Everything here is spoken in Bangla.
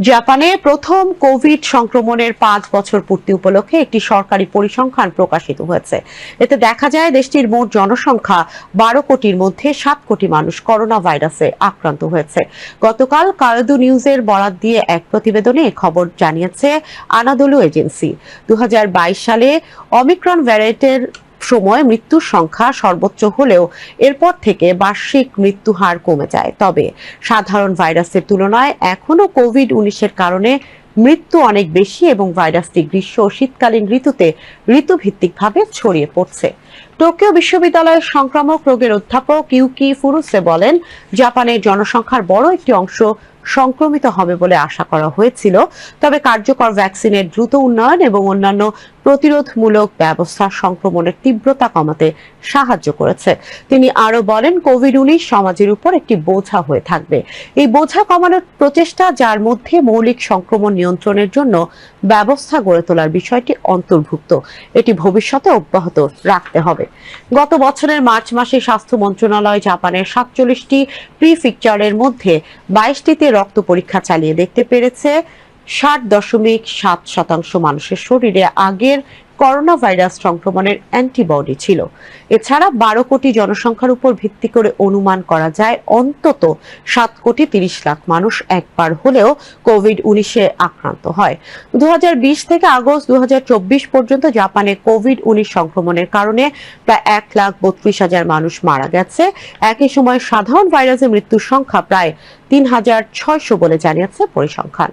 জাপানে প্রথম কোভিড সংক্রমণের 5 বছর পূর্তি উপলক্ষে একটি সরকারি পরিসংখ্যান প্রকাশিত হয়েছে। এতে দেখা যায় দেশটির মোট জনসংখ্যা 12 কোটির মধ্যে 7 কোটি মানুষ করোনা ভাইরাসে আক্রান্ত হয়েছে। গতকাল কায়োদু নিউজের বরাত দিয়ে এক প্রতিবেদনে এ খবর জানিয়েছে আনাদোলু এজেন্সি। 2022 সালে অমিক্রন ভ্যারিয়েন্টের সময় মৃত্যুর সংখ্যা সর্বোচ্চ হলেও এরপর থেকে বার্ষিক মৃত্যু হার কমে যায়। তবে সাধারণ ভাইরাসের তুলনায় এখনো কোভিড-19 কারণে মৃত্যু অনেক বেশি এবং ভাইরাসটি গ্রীষ্ম ও শীতকালীন ঋতুতে ঋতুভিত্তিকভাবে ছড়িয়ে পড়ছে। টোকিও বিশ্ববিদ্যালয়ের সংক্রামক রোগের অধ্যাপক ইউকি ফুরুসে বলেন, জাপানের জনসংখ্যার বড় একটি অংশ সংক্রমিত হবে বলে আশা করা হয়েছিল, তবে কার্যকর ভ্যাকসিনের দ্রুত উন্নয়ন এবং অন্যান্য প্রতিরোধমূলক ব্যবস্থা সংক্রমণের তীব্রতা কমাতে সাহায্য করেছে। তিনি আরো বলেন, কোভিড-19 সমাজের উপর একটি বোঝা হয়ে থাকবে। এই বোঝা কমানোর প্রচেষ্টা, যার মধ্যে মৌলিক সংক্রমণ নিয়ন্ত্রণের জন্য ব্যবস্থা গড়ে তোলার বিষয়টি অন্তর্ভুক্ত, এটি ভবিষ্যতে অব্যাহত রাখতে হবে। গত বছরের মার্চ মাসে স্বাস্থ্য মন্ত্রণালয় জাপানের 47টি প্রিফেকচারের মধ্যে 22টিতে রক্ত পরীক্ষা চালিয়ে দেখতে পেরেছে 60.7% মানুষের শরীরে আগের করোনা ভাইরাস সংক্রমণের অ্যান্টিবডি ছিল। এছাড়া 12 কোটি জনসংখ্যার উপর ভিত্তি করে অনুমান করা যায় অন্তত 7 কোটি 30 লাখ মানুষ একবার হলেও কোভিড-19 আক্রান্ত হয়। 2020 থেকে আগস্ট 2024 পর্যন্ত জাপানে কোভিড-19 সংক্রমণের কারণে প্রায় 1,32,000 মানুষ মারা গেছে। একই সময় সাধারণ ভাইরাসে মৃত্যুর সংখ্যা প্রায় 3,600 বলে জানিয়েছে পরিসংখ্যান।